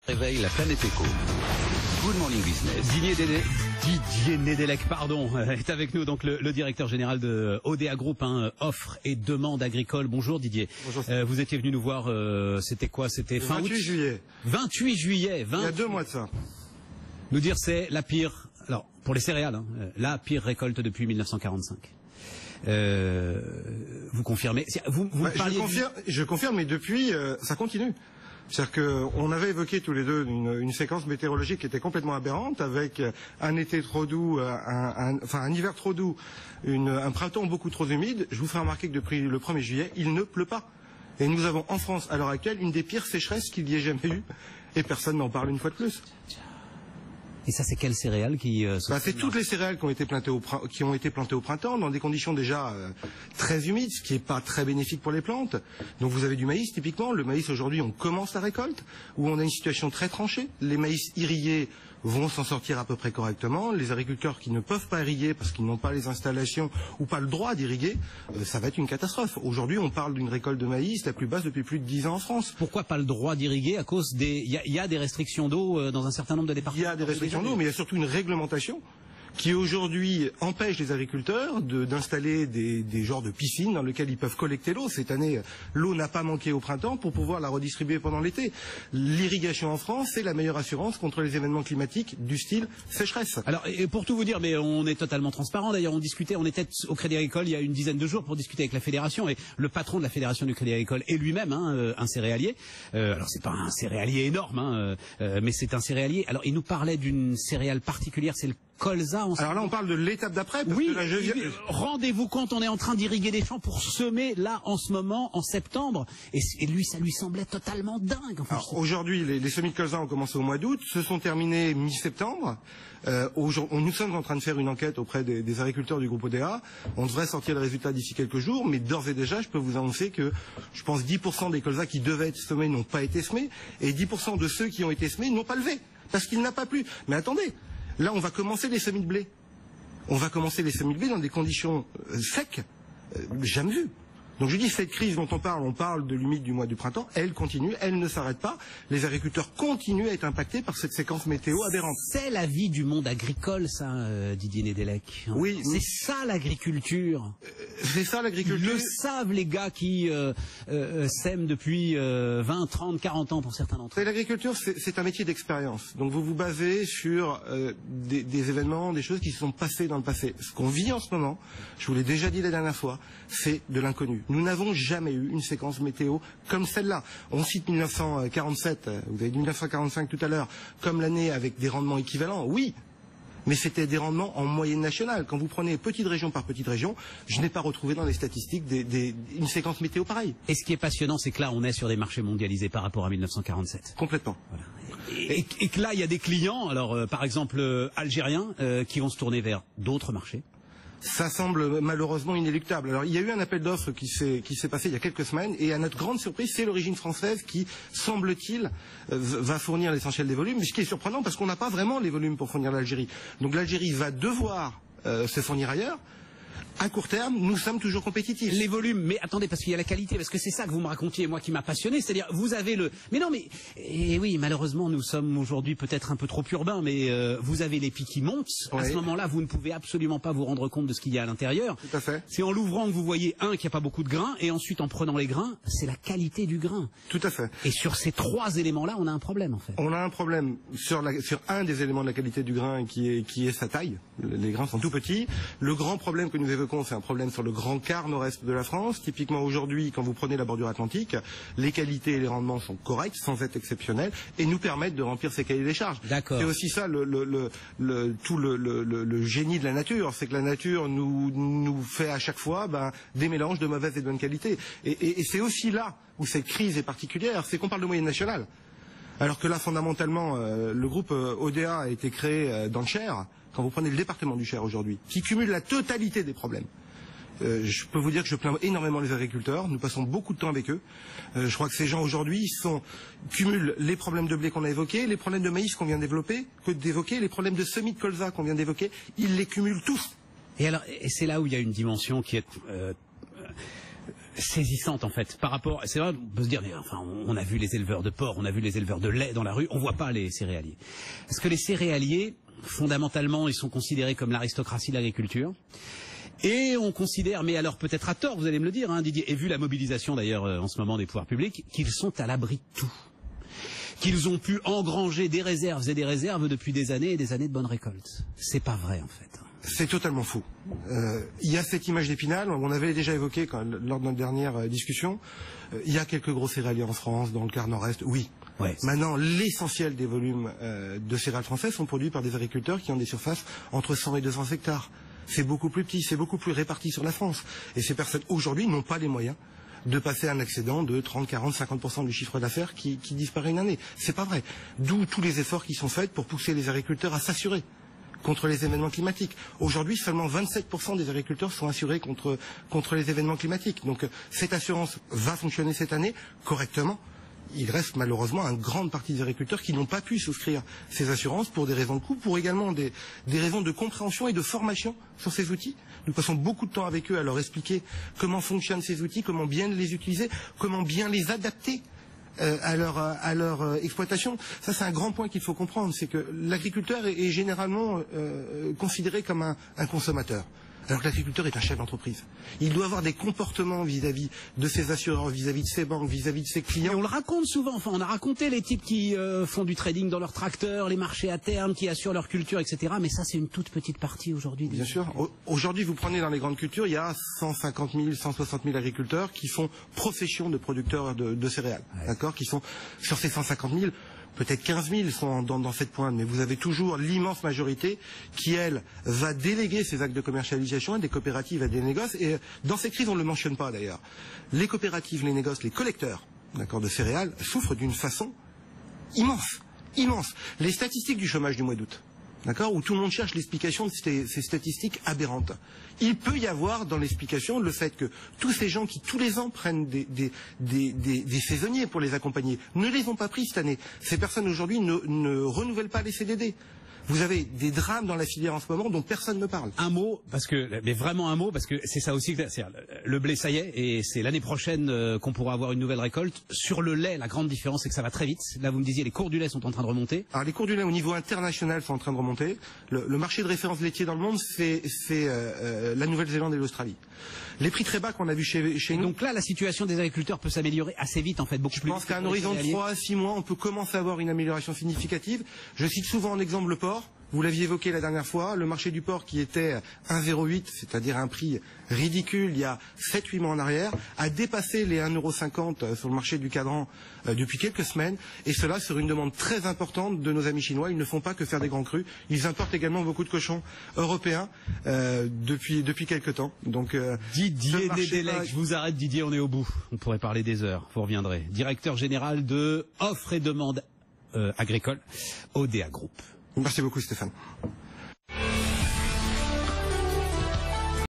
Réveille la planète éco. Good morning business. Didier Nedelec, est avec nous, donc le directeur général de ODA Group, offre et demande agricole. Bonjour Didier. Bonjour. Vous étiez venu nous voir, c'était quoi? C'était fin 28 août. juillet. 28 juillet. Il y a 2 mois de ça. Nous dire c'est la pire, alors pour les céréales, la pire récolte depuis 1945. Vous confirmez? Je confirme, mais depuis, ça continue. C'est-à-dire qu'on avait évoqué tous les deux une séquence météorologique qui était complètement aberrante, avec un été trop doux, un hiver trop doux, un printemps beaucoup trop humide. Je vous ferai remarquer que depuis le 1er juillet, il ne pleut pas. Et nous avons en France, à l'heure actuelle, une des pires sécheresses qu'il y ait jamais eu. Et personne n'en parle une fois de plus. Et ça, c'est quelles céréales qui c'est toutes les céréales qui ont été plantées au printemps, dans des conditions déjà très humides, ce qui n'est pas très bénéfique pour les plantes. Donc vous avez du maïs, typiquement. Le maïs, aujourd'hui, on commence la récolte, où on a une situation très tranchée. Les maïs irrigués vont s'en sortir à peu près correctement. Les agriculteurs qui ne peuvent pas irriguer parce qu'ils n'ont pas les installations ou pas le droit d'irriguer, ça va être une catastrophe. Aujourd'hui, on parle d'une récolte de maïs la plus basse depuis plus de 10 ans en France. Pourquoi pas le droit d'irriguer? À cause des... Il y a des restrictions d'eau dans un certain nombre de départements. Il y a des restrictions d'eau, mais il y a surtout une réglementation qui aujourd'hui empêche les agriculteurs d'installer des genres de piscines dans lesquelles ils peuvent collecter l'eau. Cette année, l'eau n'a pas manqué au printemps pour pouvoir la redistribuer pendant l'été. L'irrigation en France, c'est la meilleure assurance contre les événements climatiques du style sécheresse. Alors, et pour tout vous dire, mais on est totalement transparent. D'ailleurs, on était au Crédit Agricole il y a une dizaine de jours pour discuter avec la fédération, et le patron de la fédération du Crédit Agricole est lui-même un céréalier. Alors, c'est pas un céréalier énorme, mais c'est un céréalier. Alors, il nous parlait d'une céréale particulière, c'est le colza. Alors là, on parle de l'étape d'après. Oui, rendez-vous compte, on est en train d'irriguer des champs pour semer là en ce moment, en septembre, et lui, ça lui semblait totalement dingue. Enfin, aujourd'hui, les semis de colza ont commencé au mois d'août, se sont terminés mi-septembre. Nous sommes en train de faire une enquête auprès des agriculteurs du groupe ODA. On devrait sortir le résultat d'ici quelques jours, mais d'ores et déjà, je peux vous annoncer que je pense 10% des colzas qui devaient être semés n'ont pas été semés, et 10% de ceux qui ont été semés n'ont pas levé, parce qu'il n'a pas plu. Mais attendez, là, on va commencer les semis de blé. On va commencer les semis de blé dans des conditions secs, jamais vues. Donc je dis, cette crise dont on parle de l'humide du mois du printemps, elle continue, elle ne s'arrête pas. Les agriculteurs continuent à être impactés par cette séquence météo aberrante. C'est la vie du monde agricole, ça, Didier Nedelec. Oui. C'est ça l'agriculture. C'est ça l'agriculture. Ils le savent, les gars qui sèment depuis 20, 30, 40 ans pour certains d'entre eux. L'agriculture, c'est un métier d'expérience. Donc vous vous basez sur des événements, des choses qui se sont passées dans le passé. Ce qu'on vit en ce moment, je vous l'ai déjà dit la dernière fois, c'est de l'inconnu. Nous n'avons jamais eu une séquence météo comme celle-là. On cite 1947, vous avez dit 1945 tout à l'heure, comme l'année avec des rendements équivalents. Oui, mais c'était des rendements en moyenne nationale. Quand vous prenez petite région par petite région, je n'ai pas retrouvé dans les statistiques une séquence météo pareille. Et ce qui est passionnant, c'est que là, on est sur des marchés mondialisés par rapport à 1947. Complètement. Voilà. Et que là, il y a des clients, alors par exemple algériens, qui vont se tourner vers d'autres marchés. Ça semble malheureusement inéluctable. Alors il y a eu un appel d'offres qui s'est passé il y a quelques semaines, et à notre grande surprise, c'est l'origine française qui, semble-t-il, va fournir l'essentiel des volumes, ce qui est surprenant parce qu'on n'a pas vraiment les volumes pour fournir l'Algérie. Donc l'Algérie va devoir se fournir ailleurs. À court terme, nous sommes toujours compétitifs. Les volumes, mais attendez, parce qu'il y a la qualité, parce que c'est ça que vous me racontiez, moi qui m'a passionné, c'est-à-dire, vous avez le... Mais non, mais... Et oui, malheureusement, nous sommes aujourd'hui peut-être un peu trop urbains, mais vous avez les pics qui montent. Oui. À ce moment-là, vous ne pouvez absolument pas vous rendre compte de ce qu'il y a à l'intérieur. Tout à fait. C'est en l'ouvrant que vous voyez, qu'il n'y a pas beaucoup de grains, et ensuite, en prenant les grains, c'est la qualité du grain. Tout à fait. Et sur ces trois éléments-là, on a un problème, en fait. On a un problème sur un des éléments de la qualité du grain qui est sa taille. Les grains sont tout petits. Le grand problème que nous évoquons, c'est un problème sur le grand quart nord-est de la France. Typiquement aujourd'hui, quand vous prenez la bordure atlantique, les qualités et les rendements sont corrects, sans être exceptionnels, et nous permettent de remplir ces cahiers des charges. D'accord. C'est aussi ça le génie de la nature, c'est que la nature nous fait à chaque fois des mélanges de mauvaise et de bonne qualité. Et c'est aussi là où cette crise est particulière, c'est qu'on parle de moyenne nationale. Alors que là, fondamentalement, le groupe ODA a été créé dans le Cher, quand vous prenez le département du Cher aujourd'hui, qui cumule la totalité des problèmes. Je peux vous dire que je plains énormément les agriculteurs, nous passons beaucoup de temps avec eux. Je crois que ces gens aujourd'hui cumulent les problèmes de blé qu'on a évoqués, les problèmes de maïs qu'on vient d'évoquer, les problèmes de semis de colza qu'on vient d'évoquer, ils les cumulent tous. Et alors, c'est là où il y a une dimension qui est saisissante en fait par rapport. C'est vrai, on peut se dire, mais enfin, on a vu les éleveurs de porc, on a vu les éleveurs de lait dans la rue, on voit pas les céréaliers. Parce que les céréaliers, fondamentalement, ils sont considérés comme l'aristocratie de l'agriculture. Et on considère, mais alors peut-être à tort, vous allez me le dire, hein, Didier, et vu la mobilisation d'ailleurs en ce moment des pouvoirs publics, qu'ils sont à l'abri de tout. Qu'ils ont pu engranger des réserves et des réserves depuis des années et des années de bonnes récoltes. C'est pas vrai en fait. C'est totalement faux. Il y a cette image d'Épinal, on avait déjà évoqué lors de notre dernière discussion. Il y a quelques gros céréaliers en France, dans le quart nord-est, oui. Ouais. Maintenant, l'essentiel des volumes de céréales françaises sont produits par des agriculteurs qui ont des surfaces entre 100 et 200 hectares. C'est beaucoup plus petit, c'est beaucoup plus réparti sur la France. Et ces personnes, aujourd'hui, n'ont pas les moyens de passer un excédent de 30, 40, 50% du chiffre d'affaires qui disparaît une année. C'est pas vrai. D'où tous les efforts qui sont faits pour pousser les agriculteurs à s'assurer contre les événements climatiques. Aujourd'hui, seulement 27% des agriculteurs sont assurés contre les événements climatiques. Donc cette assurance va fonctionner cette année correctement. Il reste malheureusement une grande partie des agriculteurs qui n'ont pas pu souscrire ces assurances pour des raisons de coût, pour également des raisons de compréhension et de formation sur ces outils. Nous passons beaucoup de temps avec eux à leur expliquer comment fonctionnent ces outils, comment bien les utiliser, comment bien les adapter à leur exploitation. Ça, c'est un grand point qu'il faut comprendre, c'est que l'agriculteur est généralement considéré comme un consommateur. Alors que l'agriculteur est un chef d'entreprise. Il doit avoir des comportements vis-à-vis de ses assureurs, vis-à-vis de ses banques, vis-à-vis de ses clients. Et on le raconte souvent, enfin on a raconté les types qui font du trading dans leurs tracteurs, les marchés à terme, qui assurent leur culture, etc. Mais ça c'est une toute petite partie aujourd'hui. Bien sûr. Aujourd'hui, vous prenez dans les grandes cultures, il y a 150 000, 160 000 agriculteurs qui font profession de producteurs de céréales. Ouais. D'accord, qui sont sur ces 150 000. Peut-être 15 000 sont dans cette pointe, mais vous avez toujours l'immense majorité qui, elle, va déléguer ses actes de commercialisation à des coopératives, à des négoces. Et dans ces crises, on ne le mentionne pas d'ailleurs. Les coopératives, les négoces, les collecteurs de céréales souffrent d'une façon immense. Immense. Les statistiques du chômage du mois d'août, où tout le monde cherche l'explication de ces statistiques aberrantes. Il peut y avoir dans l'explication le fait que tous ces gens qui tous les ans prennent des saisonniers pour les accompagner ne les ont pas pris cette année. Ces personnes aujourd'hui ne renouvellent pas les CDD. Vous avez des drames dans la filière en ce moment dont personne ne parle. Un mot, mais vraiment un mot, parce que c'est ça aussi, le blé ça y est, et c'est l'année prochaine qu'on pourra avoir une nouvelle récolte. Sur le lait, la grande différence c'est que ça va très vite. Là vous me disiez les cours du lait sont en train de remonter. Alors les cours du lait au niveau international sont en train de remonter. Le marché de référence laitier dans le monde c'est la Nouvelle-Zélande et l'Australie. Les prix très bas qu'on a vu chez nous. Donc là la situation des agriculteurs peut s'améliorer assez vite en fait, beaucoup plus vite. Je pense qu'à un horizon de 3 à 6 mois on peut commencer à avoir une amélioration significative. Je cite souvent en exemple le porc. Vous l'aviez évoqué la dernière fois, le marché du porc qui était 1,08, c'est-à-dire un prix ridicule il y a 7-8 mois en arrière, a dépassé les 1,50 € sur le marché du cadran depuis quelques semaines, et cela sur une demande très importante de nos amis chinois. Ils ne font pas que faire des grands crus, ils importent également beaucoup de cochons européens depuis quelques temps. Donc Didier Nedelec, je vous arrête Didier, on est au bout. On pourrait parler des heures, vous reviendrez. Directeur général de Offre et Demande agricole, ODA Group. Merci beaucoup Stéphane.